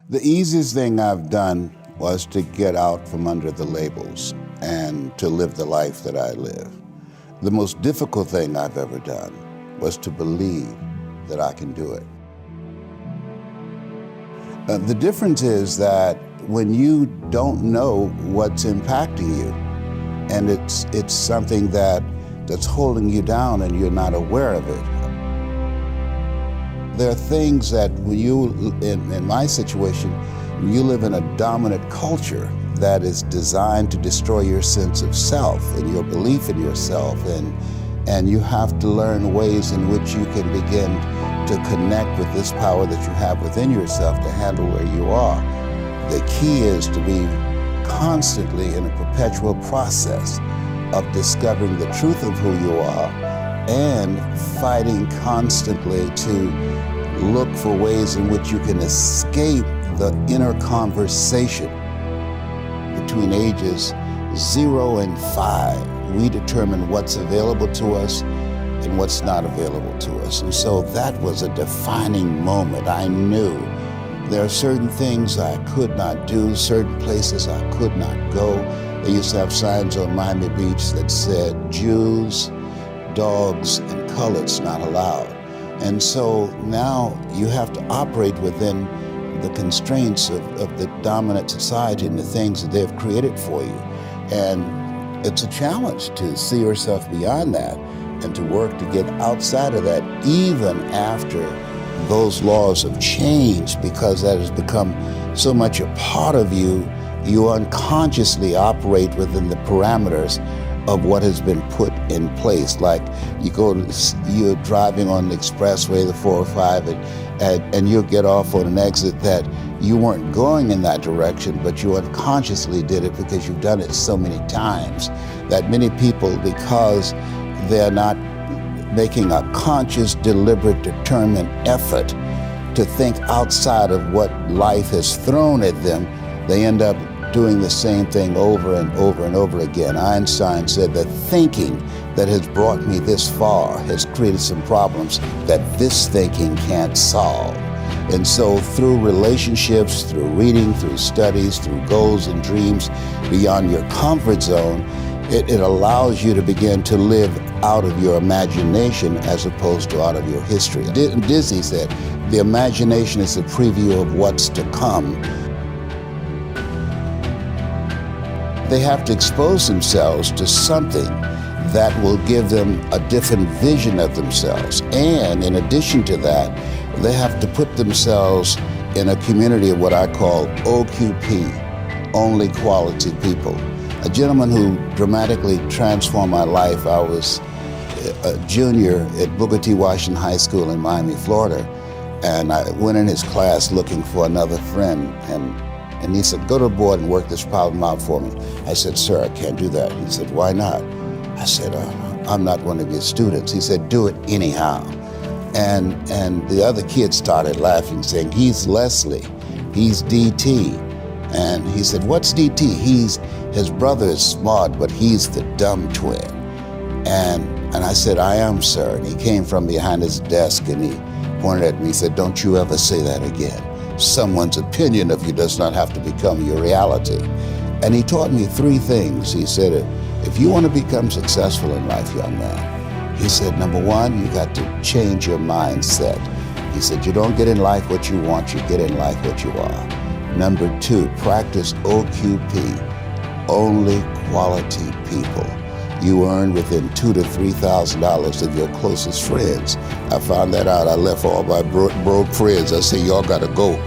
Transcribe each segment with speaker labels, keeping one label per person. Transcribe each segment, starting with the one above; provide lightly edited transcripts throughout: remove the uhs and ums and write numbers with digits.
Speaker 1: The easiest thing I've done was to get out from under the labels and to live the life that I live. The most difficult thing I've ever done was to believe that I can do it. The difference is that when you don't know what's impacting you, and it's something that's holding you down and you're not aware of it. There are things that when you, in my situation, you live in a dominant culture that is designed to destroy your sense of self and your belief in yourself, and you have to learn ways in which you can begin to connect with this power that you have within yourself to handle where you are. The key is to be constantly in a perpetual process of discovering the truth of who you are and fighting constantly to look for ways in which you can escape the inner conversation. Between ages 0 and 5, we determine what's available to us and what's not available to us. And so that was a defining moment. I knew there are certain things I could not do, certain places I could not go. They used to have signs on Miami Beach that said, Jews, dogs, and coloreds not allowed. And so now you have to operate within the constraints of the dominant society and the things that they've created for you. And it's a challenge to see yourself beyond that and to work to get outside of that, even after those laws have changed, because that has become so much a part of you. You unconsciously operate within the parameters of what has been put in place. Like you're driving on the expressway, the 405, and you'll get off on an exit that you weren't going in that direction, but you unconsciously did it because you've done it so many times that many people, because they're not making a conscious, deliberate, determined effort to think outside of what life has thrown at them, they end up doing the same thing over and over and over again. Einstein said that thinking that has brought me this far has created some problems that this thinking can't solve. And so through relationships, through reading, through studies, through goals and dreams beyond your comfort zone, it allows you to begin to live out of your imagination as opposed to out of your history. Disney said, the imagination is a preview of what's to come. They have to expose themselves to something that will give them a different vision of themselves. And in addition to that, they have to put themselves in a community of what I call OQP, only quality people. A gentleman who dramatically transformed my life. I was a junior at Booker T. Washington High School in Miami, Florida, and I went in his class looking for another friend, and he said, go to the board and work this problem out for me. I said, sir, I can't do that. He said, why not? I said, I'm not one of your students. He said, do it anyhow. And the other kids started laughing, saying, he's Leslie, he's DT. And he said, what's DT? His brother is smart, but he's the dumb twin. And I said, I am, sir. And he came from behind his desk and he pointed at me and said, don't you ever say that again. Someone's opinion of you does not have to become your reality. And he taught me 3 things. He said, if you want to become successful in life, young man, he said, number 1, you got to change your mindset. He said, you don't get in life what you want, you get in life what you are. Number 2, practice OQP, only quality people. You earn within $2,000 to $3,000 of your closest friends. I found that out. I left all my broke friends. I said, y'all gotta go.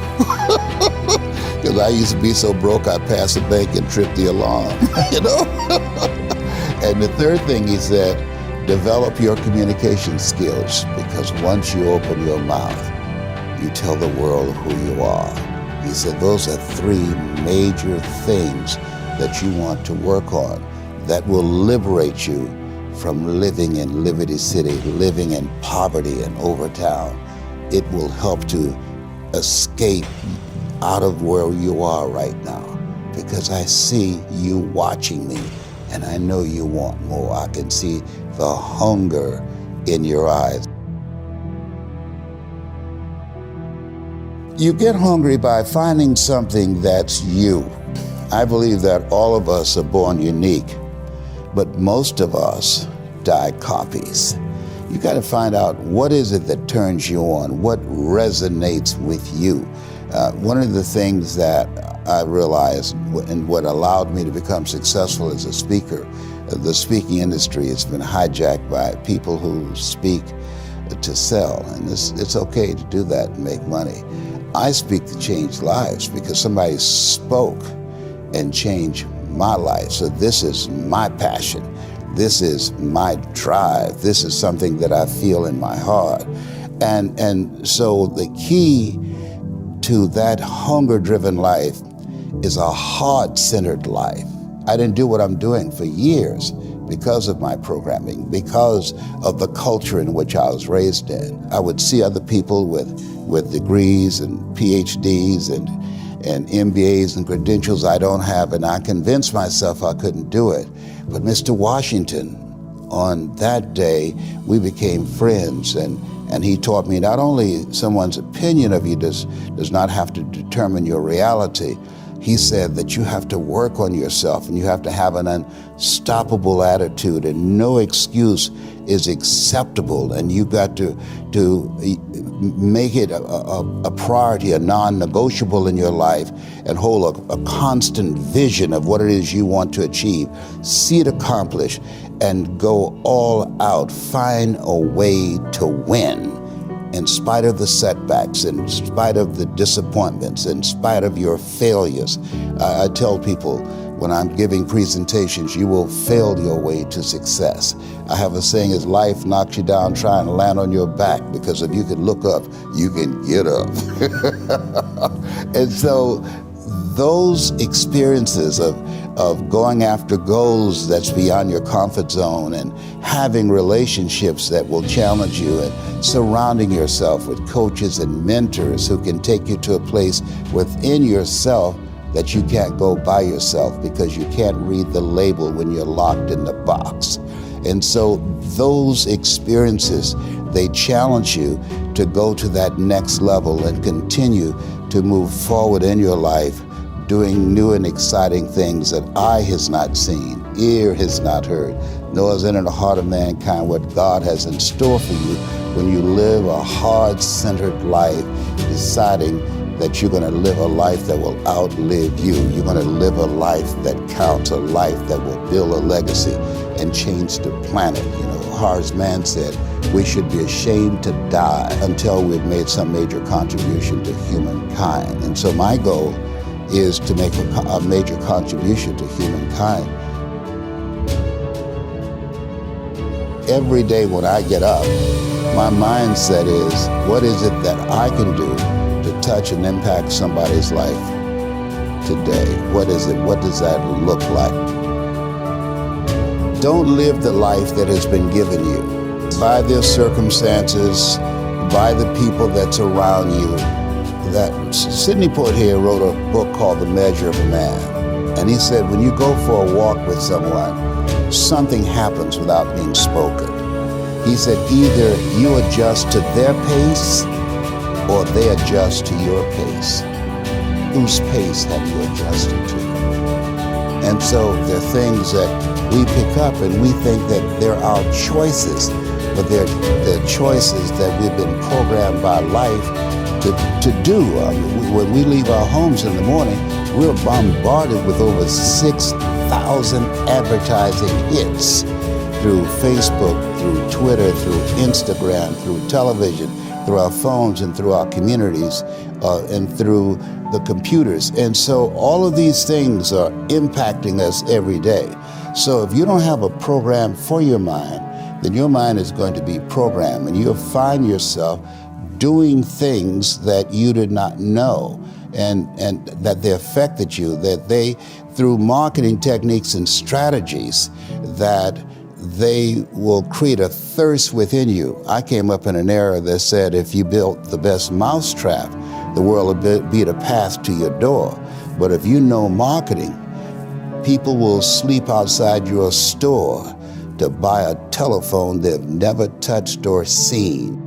Speaker 1: Because I used to be so broke, I passed the bank and tripped the alarm, you know? And the 3rd thing he said, develop your communication skills, because once you open your mouth, you tell the world who you are. He said, those are 3 major things that you want to work on that will liberate you from living in Liberty City, living in poverty in Overtown. It will help to escape out of where you are right now, because I see you watching me and I know you want more. I can see the hunger in your eyes. You get hungry by finding something that's you. I believe that all of us are born unique, but most of us die copies. You got to find out what is it that turns you on, what resonates with you. One of the things that I realized and what allowed me to become successful as a speaker, the speaking industry has been hijacked by people who speak to sell, and it's okay to do that and make money. I speak to change lives because somebody spoke and changed my life. So this is my passion. This is my drive. This is something that I feel in my heart. And so the key to that hunger-driven life is a heart-centered life. I didn't do what I'm doing for years because of my programming, because of the culture in which I was raised in. I would see other people with degrees and PhDs and MBAs and credentials I don't have, and I convinced myself I couldn't do it. But Mr. Washington, on that day, we became friends, and he taught me not only someone's opinion of you does not have to determine your reality. He said that you have to work on yourself and you have to have an unstoppable attitude, and no excuse is acceptable, and you got to make it a priority, a non-negotiable in your life, and hold a constant vision of what it is you want to achieve. See it accomplished and go all out. Find a way to win. In spite of the setbacks, in spite of the disappointments, in spite of your failures. I tell people when I'm giving presentations, you will fail your way to success. I have a saying is life knocks you down trying to land on your back, because if you can look up, you can get up. And so those experiences of going after goals that's beyond your comfort zone, and having relationships that will challenge you, and surrounding yourself with coaches and mentors who can take you to a place within yourself that you can't go by yourself, because you can't read the label when you're locked in the box. And so those experiences, they challenge you to go to that next level and continue to move forward in your life, doing new and exciting things that eye has not seen, ear has not heard, nor is entered the heart of mankind what God has in store for you when you live a heart-centered life, deciding that you're going to live a life that will outlive you. You're going to live a life that counts, a life that will build a legacy and change the planet. You know, Harvey's man said, we should be ashamed to die until we've made some major contribution to humankind. And so my goal is to make a major contribution to humankind. Every day when I get up, my mindset is, what is it that I can do to touch and impact somebody's life today? What is it? What does that look like? Don't live the life that has been given you by their circumstances, by the people that's around you. That Sidney Poitier wrote a book called The Measure of a Man. And he said, when you go for a walk with someone, something happens without being spoken. He said, either you adjust to their pace or they adjust to your pace. Whose pace have you adjusted to? And so there are things that we pick up and we think that they're our choices, but they're choices that we've been programmed by life to do. When we leave our homes in the morning, we're bombarded with over 6,000 advertising hits through Facebook, through Twitter, through Instagram, through television, through our phones and through our communities, and through the computers. And so all of these things are impacting us every day. So if you don't have a program for your mind, then your mind is going to be programmed, and you'll find yourself doing things that you did not know, and that they affected you, that they, through marketing techniques and strategies, that they will create a thirst within you. I came up in an era that said if you built the best mousetrap, the world will be the path to your door. But if you know marketing, people will sleep outside your store to buy a telephone they've never touched or seen.